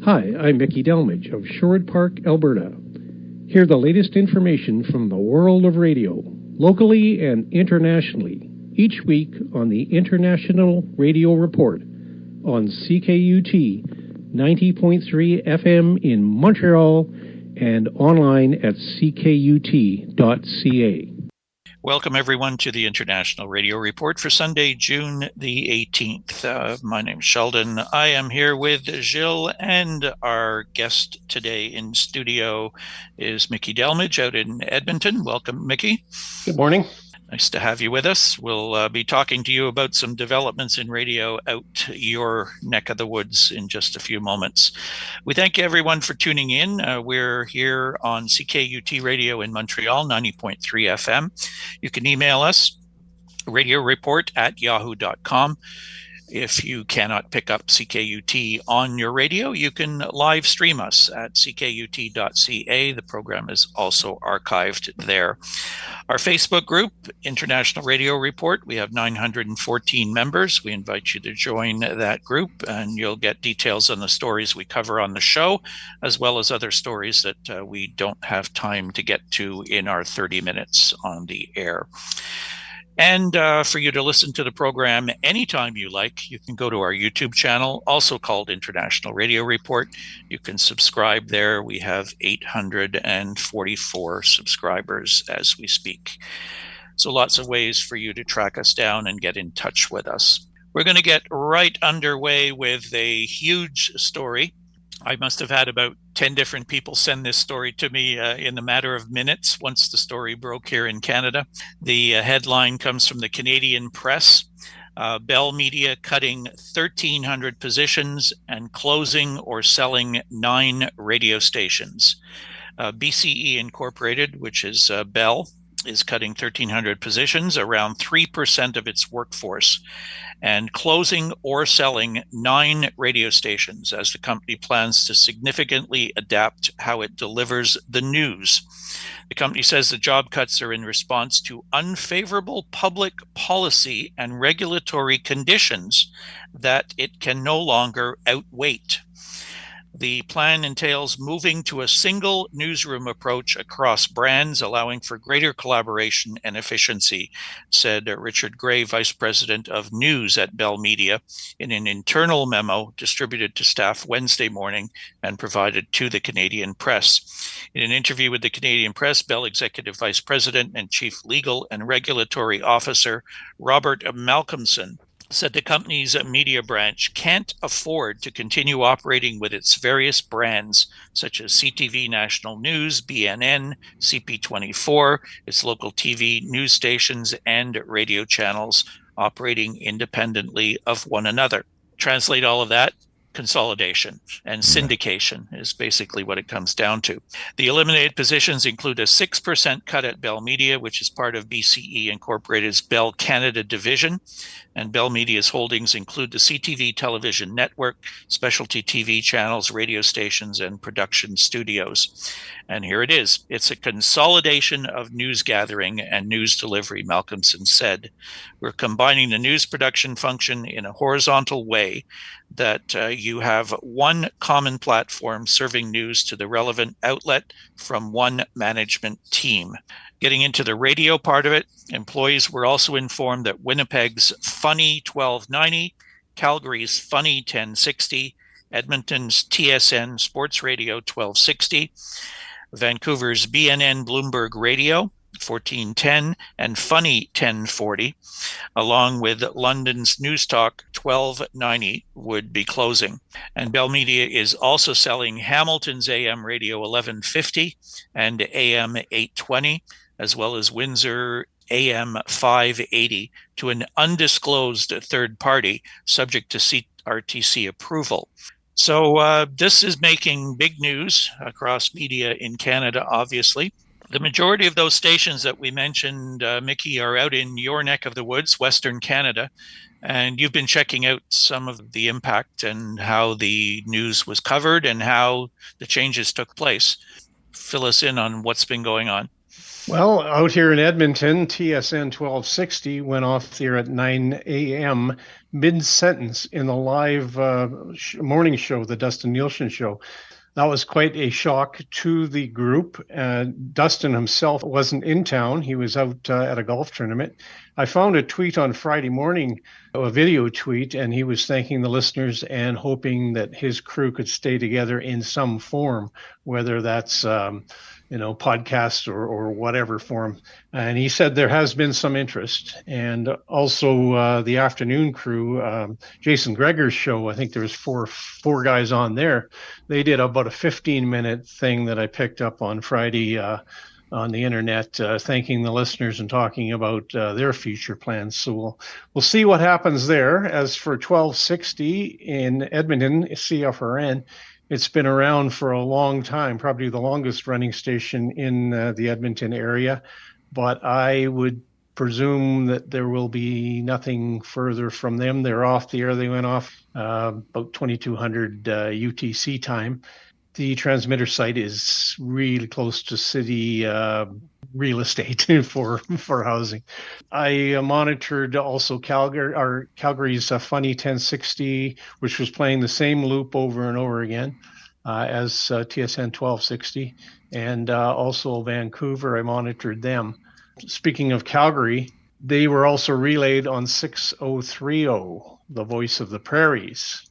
Hi, I'm Mickey Delmage of Sherwood Park, Alberta. Hear the latest information from the world of radio, locally and internationally, each week on the International Radio Report on CKUT 90.3 FM in Montreal and online at ckut.ca. Welcome, everyone, to the International Radio Report for Sunday, June the 18th. My name is Sheldon. I am here with Gilles, and our guest today in studio is Mickey Delmage out in Edmonton. Welcome, Mickey. Good morning. Nice to have you with us. We'll be talking to you about some developments in radio out your neck of the woods in just a few moments. We thank everyone for tuning in. We're here on CKUT Radio in Montreal, 90.3 FM. You can email us, radioreport@yahoo.com. If you cannot pick up CKUT on your radio, you can live stream us at ckut.ca. The program is also archived there. Our Facebook group, International Radio Report, we have 914 members. We invite you to join that group, and you'll get details on the stories we cover on the show, as well as other stories that we don't have time to get to in our 30 minutes on the air. And for you to listen to the program anytime you like, you can go to our YouTube channel, also called International Radio Report. You can subscribe there. We have 844 subscribers as we speak. So lots of ways for you to track us down and get in touch with us. We're going to get right underway with a huge story. I must have had about 10 different people send this story to me in a matter of minutes once the story broke here in Canada. The headline comes from the Canadian Press. Bell Media cutting 1,300 positions and closing or selling 9 radio stations. BCE Incorporated, which is Bell, is cutting 1,300 positions, around 3% of its workforce, and closing or selling 9 radio stations as the company plans to significantly adapt how it delivers the news. The company says the job cuts are in response to unfavorable public policy and regulatory conditions that it can no longer outwait. The plan entails moving to a single newsroom approach across brands, allowing for greater collaboration and efficiency, said Richard Gray, Vice President of News at Bell Media, in an internal memo distributed to staff Wednesday morning and provided to the Canadian Press. In an interview with the Canadian Press, Bell Executive Vice President and Chief Legal and Regulatory Officer Robert Malcolmson said the company's media branch can't afford to continue operating with its various brands, such as CTV National News, BNN, CP24, its local TV news stations, and radio channels operating independently of one another. Translate all of that. Consolidation and syndication is basically what it comes down to. The eliminated positions include a 6% cut at Bell Media, which is part of BCE Incorporated's Bell Canada division. And Bell Media's holdings include the CTV television network, specialty TV channels, radio stations, and production studios. And here it is. It's a consolidation of news gathering and news delivery, Malcolmson said. We're combining the news production function in a horizontal way that you have one common platform serving news to the relevant outlet from one management team. Getting into the radio part of it, employees were also informed that Winnipeg's Funny 1290, Calgary's Funny 1060, Edmonton's TSN Sports Radio 1260, Vancouver's BNN Bloomberg Radio 1410 and Funny 1040, along with London's News Talk 1290 would be closing. And Bell Media is also selling Hamilton's AM Radio 1150 and AM 820, as well as Windsor AM 580 to an undisclosed third party subject to CRTC approval. So this is making big news across media in Canada, obviously. The majority of those stations that we mentioned, Mickey, are out in your neck of the woods, Western Canada, and you've been checking out some of the impact and how the news was covered and how the changes took place. Fill us in on what's been going on. Well, out here in Edmonton, TSN 1260 went off there at 9 a.m. mid-sentence in the live morning show, the Dustin Nielsen show. That was quite a shock to the group. Dustin himself wasn't in town. He was out at a golf tournament. I found a tweet on Friday morning, a video tweet, and he was thanking the listeners and hoping that his crew could stay together in some form, whether that's podcast or whatever form. And he said there has been some interest. And also the afternoon crew, Jason Greger's show, I think there was four guys on there. They did about a 15-minute thing that I picked up on Friday on the internet, thanking the listeners and talking about their future plans. So we'll see what happens there. As for 1260 in Edmonton, CFRN, it's been around for a long time, probably the longest running station in the Edmonton area. But I would presume that there will be nothing further from them. They're off the air. They went off about 2200 UTC time. The transmitter site is really close to city real estate for housing. I monitored also Calgary's Funny 1060, which was playing the same loop over and over again as TSN 1260, and also Vancouver. I monitored them. Speaking of Calgary, they were also relayed on 6030, the Voice of the Prairies.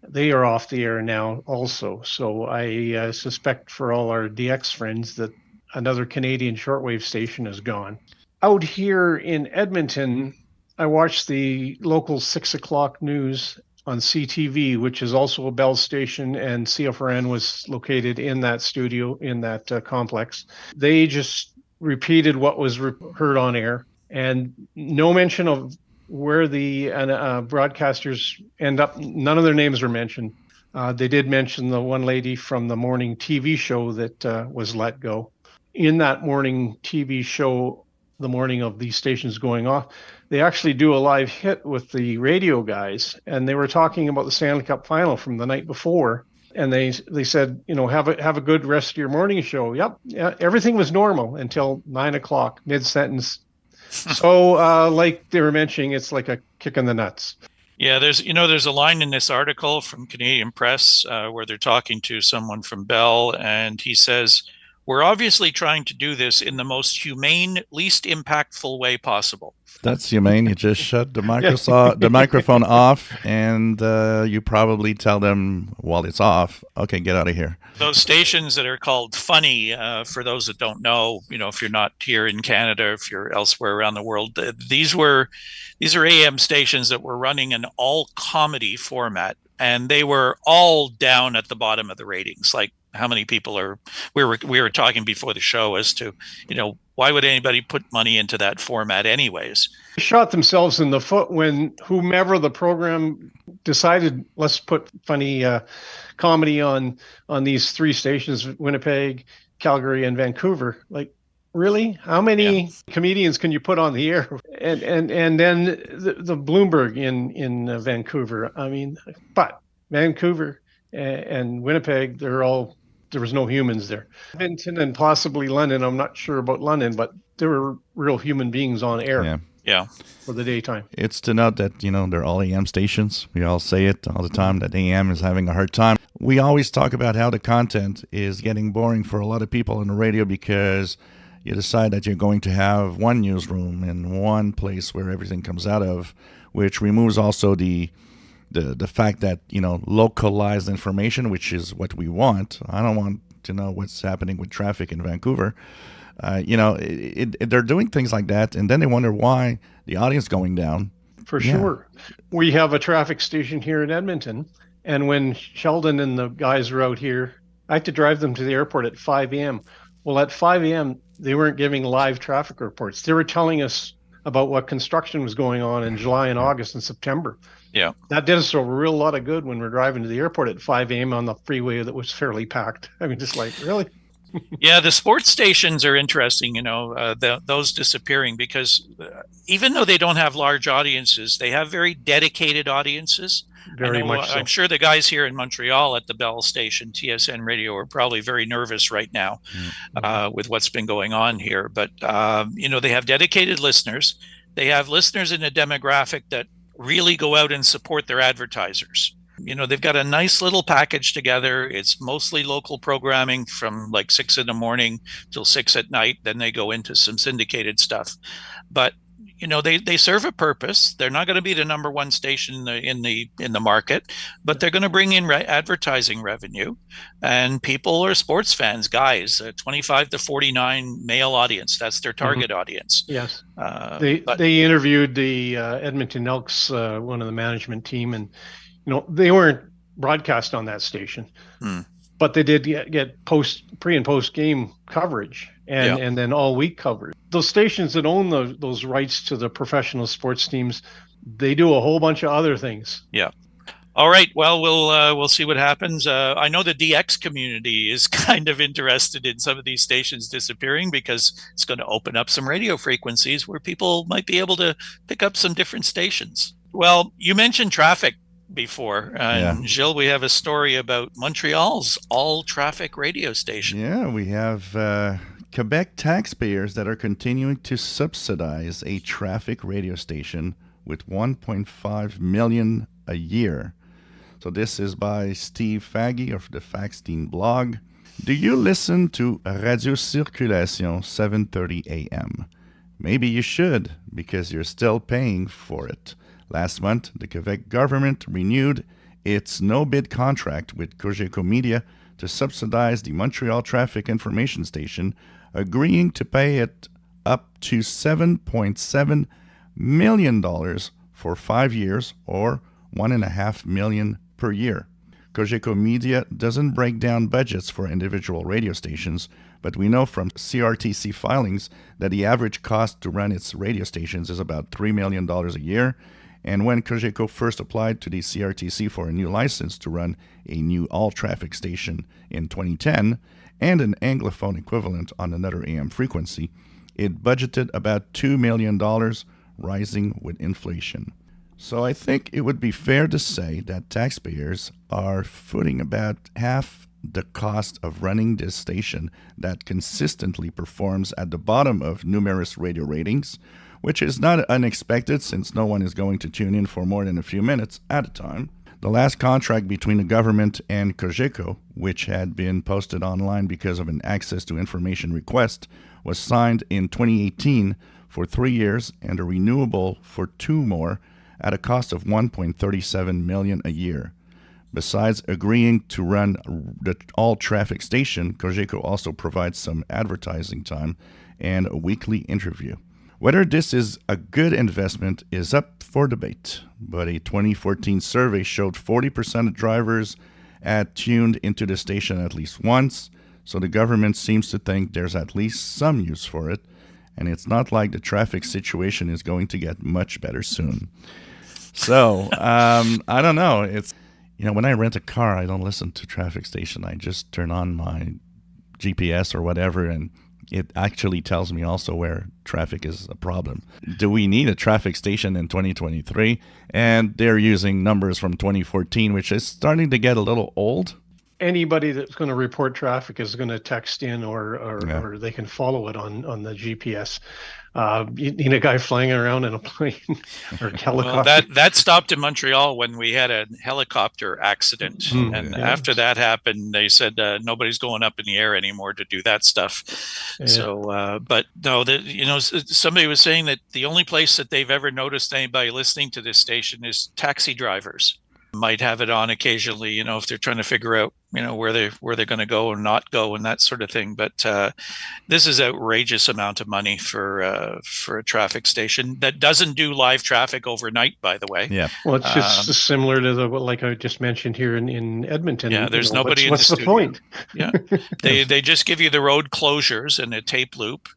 They are off the air now also. So I suspect for all our DX friends that another Canadian shortwave station is gone. Out here in Edmonton, I watched the local 6 o'clock news on CTV, which is also a Bell station, and CFRN was located in that studio, in that complex. They just repeated what was heard on air, and no mention of where the broadcasters end up. None of their names were mentioned. They did mention the one lady from the morning TV show that was let go. In that morning TV show, the morning of these stations going off, they actually do a live hit with the radio guys, and they were talking about the Stanley Cup final from the night before. And they said, have a good rest of your morning show. Yep, yeah, everything was normal until 9 o'clock, mid-sentence. So, like they were mentioning, it's like a kick in the nuts. Yeah, there's a line in this article from Canadian Press where they're talking to someone from Bell, and he says, "We're obviously trying to do this in the most humane, least impactful way possible." That's humane. You just shut the microphone off, and you probably tell them while it's off, okay, get out of here. Those stations that are called funny, for those that don't know, if you're not here in Canada, if you're elsewhere around the world, these are AM stations that were running an all comedy format, and they were all down at the bottom of the ratings. Like, how many people are? We were talking before the show as to, why would anybody put money into that format anyways? They shot themselves in the foot when whomever the program decided, let's put funny comedy on these three stations, Winnipeg, Calgary, and Vancouver. Like, really? How many comedians can you put on the air? And then the Bloomberg in Vancouver. I mean, but Vancouver and Winnipeg, there was no humans there. Edmonton and possibly London. I'm not sure about London, but there were real human beings on air. Yeah. For the daytime. It's to note that, they're all AM stations. We all say it all the time that AM is having a hard time. We always talk about how the content is getting boring for a lot of people on the radio because you decide that you're going to have one newsroom and one place where everything comes out of, which removes also the fact that, localized information, which is what we want. I don't want to know what's happening with traffic in Vancouver. They're doing things like that, and then they wonder why the audience going down. For sure. We have a traffic station here in Edmonton, and when Sheldon and the guys were out here, I had to drive them to the airport at 5 a.m. Well, at 5 a.m., they weren't giving live traffic reports. They were telling us about what construction was going on in July and August and September. Yeah. That did us a real lot of good when we're driving to the airport at 5 a.m. on the freeway that was fairly packed. I mean, just like, really? Yeah, the sports stations are interesting, those disappearing because even though they don't have large audiences, they have very dedicated audiences. Very much so. I'm sure the guys here in Montreal at the Bell station, TSN Radio, are probably very nervous right now with what's been going on here. But, they have dedicated listeners. They have listeners in a demographic that really go out and support their advertisers. They've got a nice little package together. It's mostly local programming from like 6 in the morning till 6 at night. Then they go into some syndicated stuff. But they serve a purpose. They're not going to be the number one station in the market, but they're going to bring in advertising revenue, and people are sports fans, guys, 25 to 49 male audience. That's their target audience. Yes. They interviewed the Edmonton Elks, one of the management team, and they weren't broadcast on that station, but they did get pre and post game coverage and then all week coverage. Those stations that own those rights to the professional sports teams, they do a whole bunch of other things. Yeah. All right. Well, we'll see what happens. I know the DX community is kind of interested in some of these stations disappearing because it's going to open up some radio frequencies where people might be able to pick up some different stations. Well, you mentioned traffic before. And Gilles, we have a story about Montreal's all-traffic radio station. Yeah, we have Quebec taxpayers that are continuing to subsidize a traffic radio station with $1.5 million a year. So this is by Steve Faggy of the Faxteen blog. Do you listen to Radio Circulation 7:30 a.m.? Maybe you should, because you're still paying for it. Last month, the Quebec government renewed its no-bid contract with Cogeco Media to subsidize the Montreal Traffic Information Station, agreeing to pay it up to $7.7 million for 5 years, or $1.5 million per year. Cogeco Media doesn't break down budgets for individual radio stations, but we know from CRTC filings that the average cost to run its radio stations is about $3 million a year. And when Cogeco first applied to the CRTC for a new license to run a new all-traffic station in 2010 and an Anglophone equivalent on another AM frequency, it budgeted about $2 million, rising with inflation. So I think it would be fair to say that taxpayers are footing about half the cost of running this station that consistently performs at the bottom of numerous radio ratings, which is not unexpected since no one is going to tune in for more than a few minutes at a time. The last contract between the government and Cogeco, which had been posted online because of an access to information request, was signed in 2018 for 3 years and a renewable for 2 more at a cost of $1.37 million a year. Besides agreeing to run the all-traffic station, Cogeco also provides some advertising time and a weekly interview. Whether this is a good investment is up for debate, but a 2014 survey showed 40% of drivers had tuned into the station at least once, so the government seems to think there's at least some use for it, and it's not like the traffic situation is going to get much better soon. So, I don't know. It's, when I rent a car, I don't listen to traffic station. I just turn on my GPS or whatever, and it actually tells me also where traffic is a problem. Do we need a traffic station in 2023? And they're using numbers from 2014, which is starting to get a little old. Anybody that's going to report traffic is going to text in or they can follow it on the GPS. You need a guy flying around in a plane or a helicopter. Well, that stopped in Montreal when we had a helicopter accident. After that happened, they said nobody's going up in the air anymore to do that stuff. Yeah. So, but no, somebody was saying that the only place that they've ever noticed anybody listening to this station is taxi drivers. Might have it on occasionally, if they're trying to figure out, where they're going to go or not go and that sort of thing. But this is outrageous amount of money for a traffic station that doesn't do live traffic overnight, by the way. Yeah. Well, it's just similar to like I just mentioned here in Edmonton. Yeah, there's nobody in the studio. What's the point? Yeah, they just give you the road closures and a tape loop.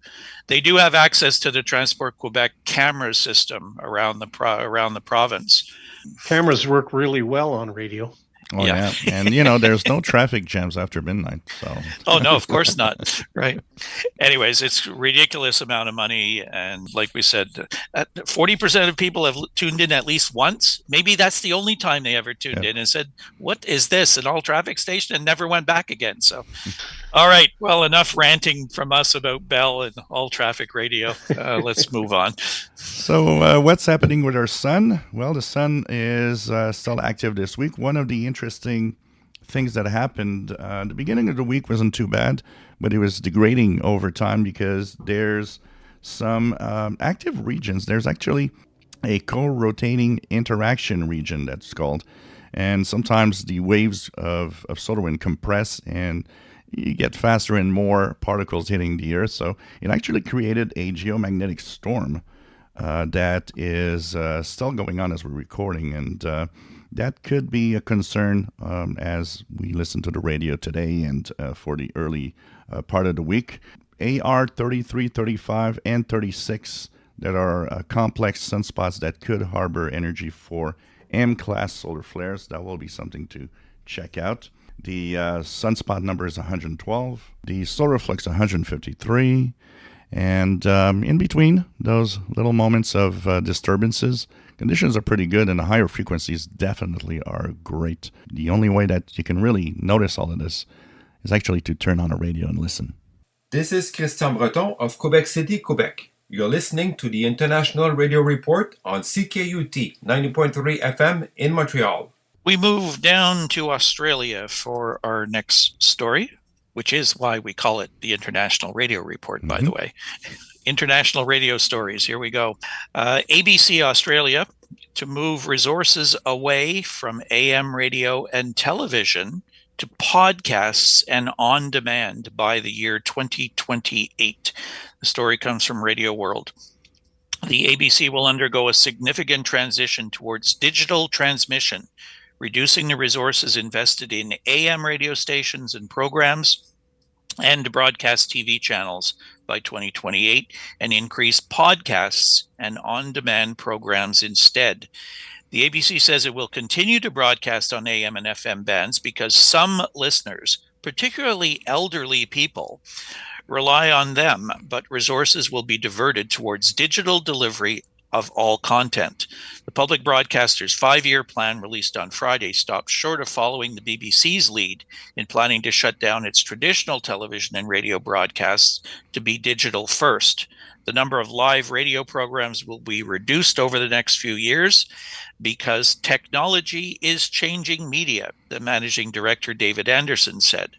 They do have access to the Transport Quebec camera system around the province. Cameras work really well on radio. Oh, Yeah. yeah. And, there's no traffic jams after midnight. So, Oh, no, of course not. Right. Anyways, it's a ridiculous amount of money. And like we said, 40% of people have tuned in at least once. Maybe that's the only time they ever tuned yeah. in and said, what is this? An all traffic station, and never went back again. So, all right. Well, enough ranting from us about Bell and all traffic radio. Let's move on. So, what's happening with our sun? Well, the sun is still active this week. One of the interesting things that happened, the beginning of the week wasn't too bad, but it was degrading over time because there's some active regions. There's actually a co-rotating interaction region that's called. And sometimes the waves of solar wind compress and you get faster and more particles hitting the Earth. So it actually created a geomagnetic storm that is still going on as we're recording. And that could be a concern as we listen to the radio today and for the early part of the week. AR 33, 35, and 36 that are complex sunspots that could harbor energy for M-class solar flares. That will be something to check out. The sunspot number is 112. The solar flux 153. And in between those little moments of disturbances, conditions are pretty good, and the higher frequencies definitely are great. The only way that you can really notice all of this is actually to turn on a radio and listen. This is Christian Breton of Quebec City, Quebec. You're listening to the International Radio Report on CKUT 90.3 FM in Montreal. We move down to Australia for our next story, which is why we call it the International Radio Report, by the way. International radio stories. Here we go. ABC Australia to move resources away from AM radio and television to podcasts and on demand by the year 2028. The story comes from Radio World. The ABC will undergo a significant transition towards digital transmission, reducing the resources invested in AM radio stations and programs and broadcast TV channels by 2028 and increase podcasts and on-demand programs instead. The ABC says it will continue to broadcast on AM and FM bands because some listeners, particularly elderly people, rely on them, but resources will be diverted towards digital delivery of all content. The public broadcaster's 5-year plan released on Friday stopped short of following the BBC's lead in planning to shut down its traditional television and radio broadcasts to be digital first. The number of live radio programs will be reduced over the next few years because technology is changing media, the managing director David Anderson said.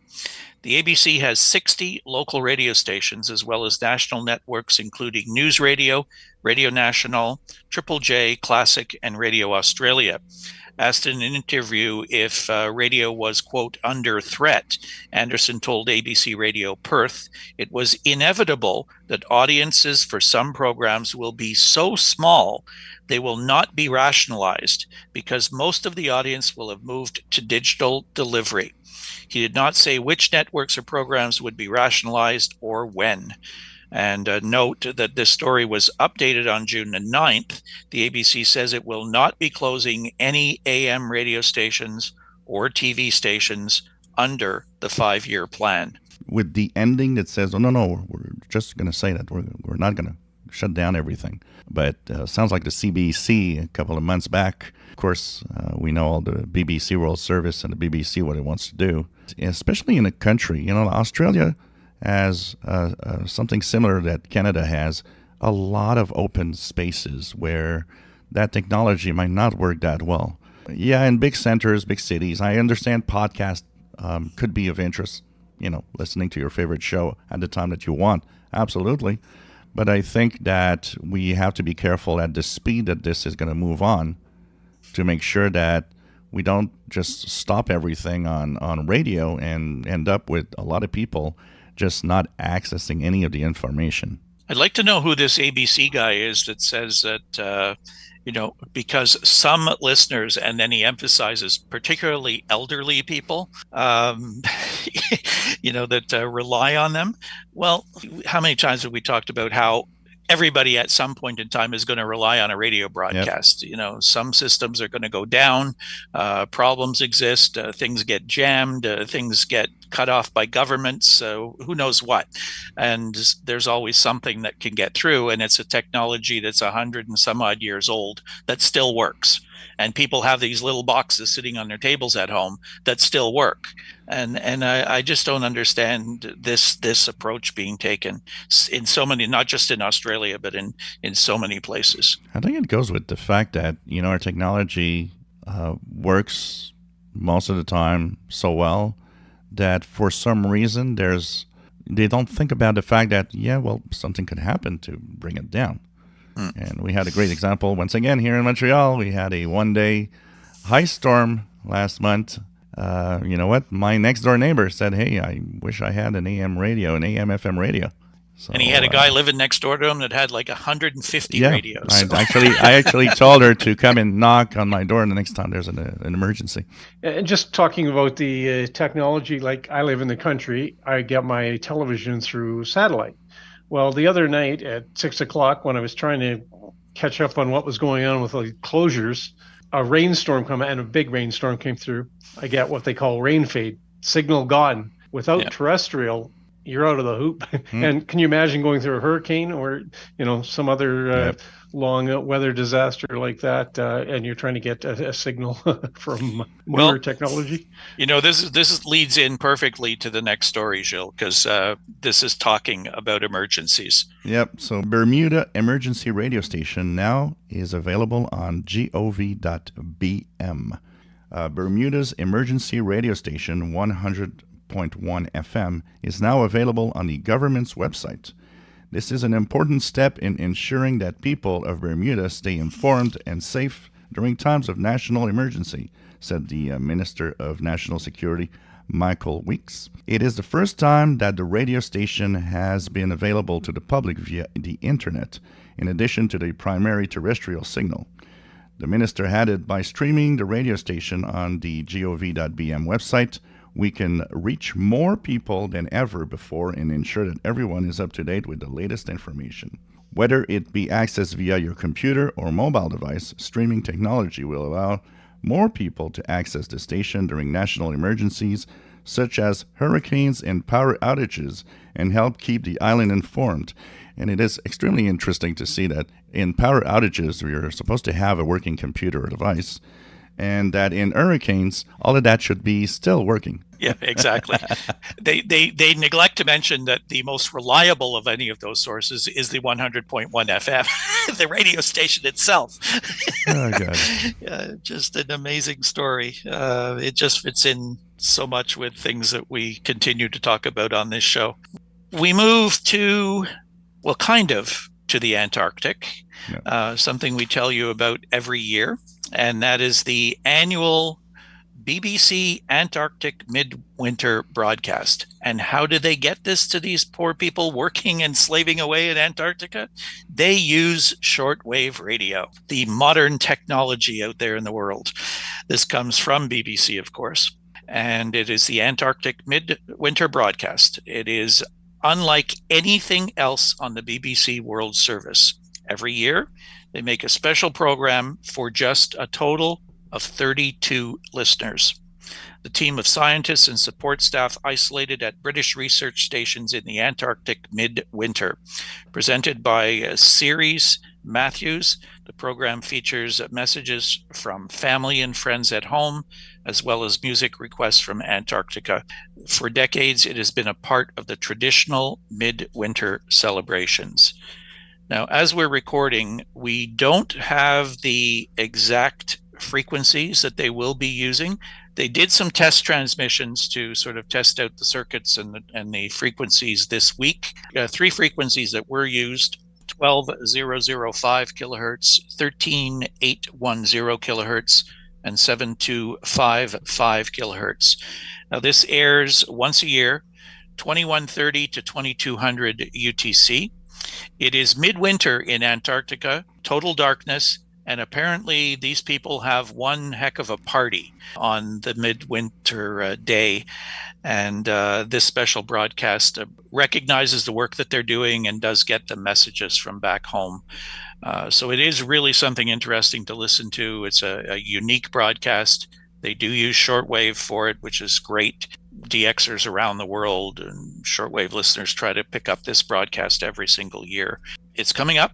The ABC has 60 local radio stations as well as national networks including News Radio, Radio National, Triple J, Classic, and Radio Australia. Asked in an interview if radio was, quote, under threat, Anderson told ABC Radio Perth it was inevitable that audiences for some programs will be so small they will not be rationalized because most of the audience will have moved to digital delivery. He did not say which networks or programs would be rationalized or when. And note that this story was updated on June the 9th. The ABC says it will not be closing any AM radio stations or TV stations under the 5-year plan. With the ending that says, oh, no, we're just going to say that we're not going to shut down everything. But sounds like the CBC a couple of months back. Of course, we know all the BBC World Service and the BBC, what it wants to do, especially in a country. Australia has something similar that Canada has, a lot of open spaces where that technology might not work that well. Yeah, in big centers, big cities, I understand podcast could be of interest, listening to your favorite show at the time that you want. Absolutely. But I think that we have to be careful at the speed that this is going to move on to make sure that we don't just stop everything on radio and end up with a lot of people just not accessing any of the information. I'd like to know who this ABC guy is that says that, because some listeners, and then he emphasizes particularly elderly people, that rely on them. Well, how many times have we talked about how everybody at some point in time is going to rely on a radio broadcast. Yep. Some systems are going to go down, problems exist, things get jammed, things get cut off by governments, so who knows what. And there's always something that can get through, and it's a technology that's 100 and some odd years old that still works. And people have these little boxes sitting on their tables at home that still work. And I just don't understand this approach being taken in so many, not just in Australia, but in so many places. I think it goes with the fact that, our technology works most of the time so well that for some reason they don't think about the fact that, something could happen to bring it down. And we had a great example once again here in Montreal. We had a one-day high storm last month. You know what? My next door neighbor said, "Hey, I wish I had an AM radio, an AM FM radio." So, and he had a guy living next door to him that had like 150 radios. I actually told her to come and knock on my door the next time there's an emergency. And just talking about the technology, like I live in the country, I get my television through satellite. Well, the other night at 6 o'clock, when I was trying to catch up on what was going on with the closures, a rainstorm and a big rainstorm came through. I get what they call rain fade, signal gone. Without terrestrial, you're out of the hoop. And can you imagine going through a hurricane or some other long weather disaster like that, and you're trying to get a signal from newer technology? This leads in perfectly to the next story, Gilles, because this is talking about emergencies. Yep. So Bermuda Emergency Radio Station now is available on gov.bm. Bermuda's Emergency Radio Station 100.1 FM is now available on the government's website. This is an important step in ensuring that people of Bermuda stay informed and safe during times of national emergency, said the Minister of National Security, Michael Weeks. It is the first time that the radio station has been available to the public via the internet, in addition to the primary terrestrial signal. The minister added, by streaming the radio station on the gov.bm website, we can reach more people than ever before and ensure that everyone is up to date with the latest information. Whether it be accessed via your computer or mobile device, streaming technology will allow more people to access the station during national emergencies, such as hurricanes and power outages, and help keep the island informed. And it is extremely interesting to see that in power outages, you're supposed to have a working computer or device, and that in hurricanes, all of that should be still working. Yeah, exactly. They neglect to mention that the most reliable of any of those sources is the 100.1 FM, the radio station itself. Oh, God. Yeah, just an amazing story. It just fits in so much with things that we continue to talk about on this show. We move to the Antarctic, something we tell you about every year, and that is the annual BBC Antarctic Midwinter broadcast. And how do they get this to these poor people working and slaving away in Antarctica? They use shortwave radio, the modern technology out there in the world. This comes from BBC, of course, and it is the Antarctic Midwinter broadcast. It is unlike anything else on the BBC World Service. Every year, they make a special program for just a total of 32 listeners. The team of scientists and support staff isolated at British research stations in the Antarctic midwinter. Presented by Ceres Matthews, the program features messages from family and friends at home, as well as music requests from Antarctica. For decades, it has been a part of the traditional midwinter celebrations. Now, as we're recording, we don't have the exact frequencies that they will be using. They did some test transmissions to sort of test out the circuits and the frequencies this week. 3 frequencies that were used: 12,005 kilohertz, 13,810 kilohertz, and 7,255 kilohertz. Now, this airs once a year, 2130 to 2200 UTC. It is midwinter in Antarctica, total darkness, And apparently these people have one heck of a party on the midwinter day. And this special broadcast recognizes the work that they're doing and does get the messages from back home. So it is really something interesting to listen to. It's a unique broadcast. They do use shortwave for it, which is great. DXers around the world and shortwave listeners try to pick up this broadcast every single year. It's coming up.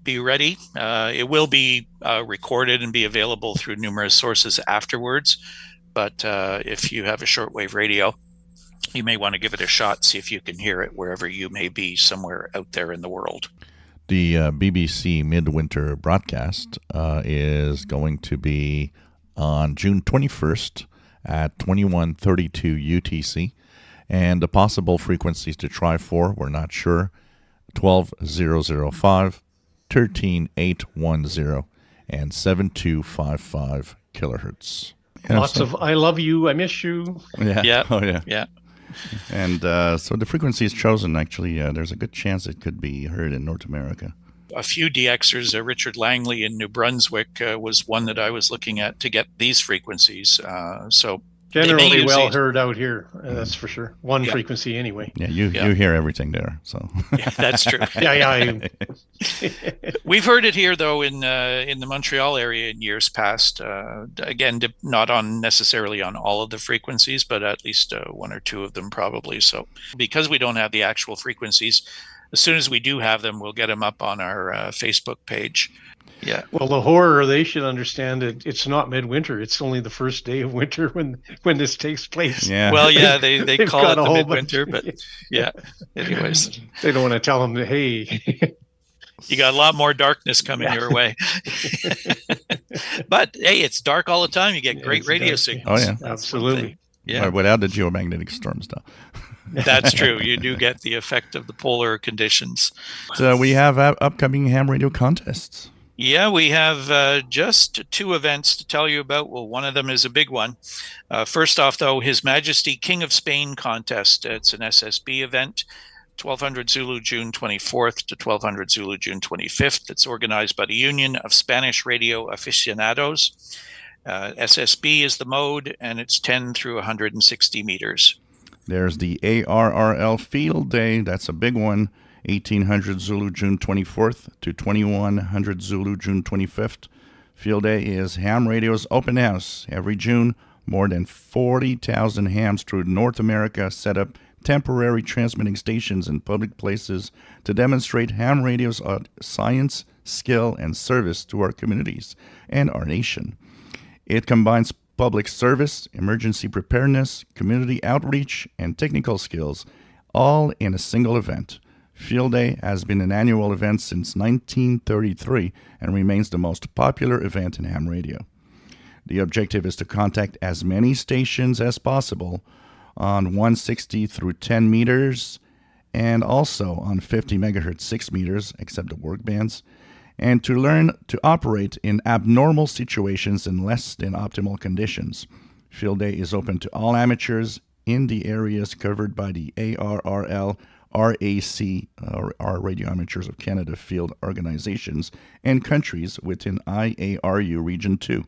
Be ready. It will be recorded and be available through numerous sources afterwards. But if you have a shortwave radio, you may want to give it a shot, see if you can hear it wherever you may be somewhere out there in the world. The BBC Midwinter broadcast is going to be on June 21st at 2132 UTC. And the possible frequencies to try for, we're not sure, 12005, 13810, and 7255 kilohertz. Lots of I love you, I miss you. Yeah. Oh, yeah. Yeah. And so the frequency is chosen, actually. There's a good chance it could be heard in North America. A few DXers, Richard Langley in New Brunswick was one that I was looking at to get these frequencies. So generally well heard out here, that's for sure. One frequency anyway. Yeah, you hear everything there. So yeah, that's true. Yeah. We've heard it here though in the Montreal area in years past. Again, not on necessarily on all of the frequencies, but at least one or two of them probably. So because we don't have the actual frequencies, as soon as we do have them, we'll get them up on our Facebook page. Yeah. Well, the horror, they should understand that it's not midwinter. It's only the first day of winter when this takes place. Yeah. Well, yeah, they call it the midwinter, but yeah. Anyways. They don't want to tell them, hey. You got a lot more darkness coming your way. But, hey, it's dark all the time. You get great radio signals. Oh, yeah. Absolutely. Yeah. Without the geomagnetic storms, though. That's true. You do get the effect of the polar conditions. So we have upcoming ham radio contests. Yeah, we have just two events to tell you about. Well, one of them is a big one. First off, though, His Majesty King of Spain contest. It's an SSB event, 1200 Zulu, June 24th to 1200 Zulu, June 25th. It's organized by the Union of Spanish Radio Aficionados. SSB is the mode, and it's 10 through 160 meters. There's the ARRL Field Day. That's a big one. 1800 Zulu, June 24th to 2100 Zulu, June 25th. Field Day is Ham Radio's open house. Every June, more than 40,000 hams through North America set up temporary transmitting stations in public places to demonstrate ham radio's science, skill, and service to our communities and our nation. It combines public service, emergency preparedness, community outreach, and technical skills, all in a single event. Field Day has been an annual event since 1933 and remains the most popular event in ham radio. The objective is to contact as many stations as possible on 160 through 10 meters and also on 50 megahertz 6 meters, except the work bands, and to learn to operate in abnormal situations in less than optimal conditions. Field Day is open to all amateurs in the areas covered by the ARRL, RAC, our Radio Amateurs of Canada field organizations, and countries within IARU Region 2.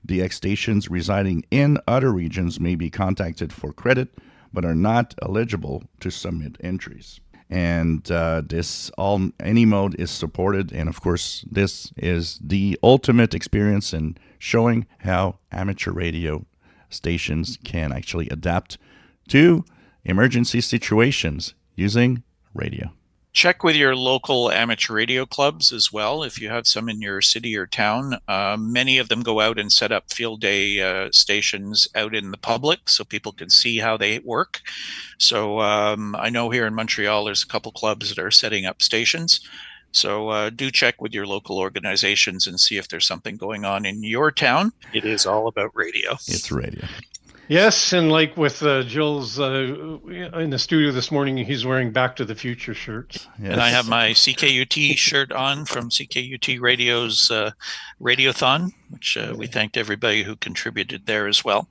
DX stations residing in other regions may be contacted for credit, but are not eligible to submit entries. And any mode is supported. And of course, this is the ultimate experience in showing how amateur radio stations can actually adapt to emergency situations using radio. Check with your local amateur radio clubs as well, if you have some in your city or town. Many of them go out and set up field day stations out in the public so people can see how they work. So I know here in Montreal, there's a couple clubs that are setting up stations. So do check with your local organizations and see if there's something going on in your town. It is all about radio. It's radio. Yes, and like with Jill's in the studio this morning, he's wearing Back to the Future shirts. Yes. And I have my CKUT shirt on from CKUT Radio's Radiothon which we thanked everybody who contributed there as well.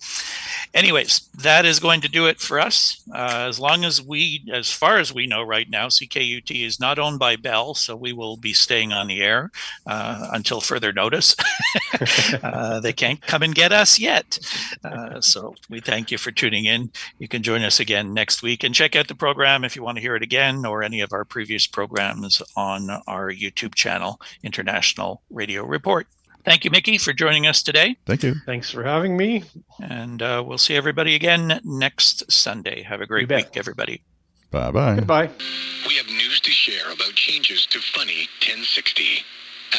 Anyways, that is going to do it for us. As far as we know right now, CKUT is not owned by Bell, so we will be staying on the air until further notice. They can't come and get us yet. So we thank you for tuning in. You can join us again next week and check out the program if you want to hear it again or any of our previous programs on our YouTube channel, International Radio Report. Thank you, Mickey, for joining us today. Thank you. Thanks for having me. And we'll see everybody again next Sunday. Have a great week, everybody. Bye-bye. Goodbye. We have news to share about changes to Funny 1060.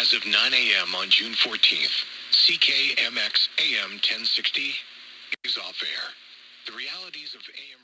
As of 9 a.m. on June 14th, CKMX AM 1060 is off air. The realities of AM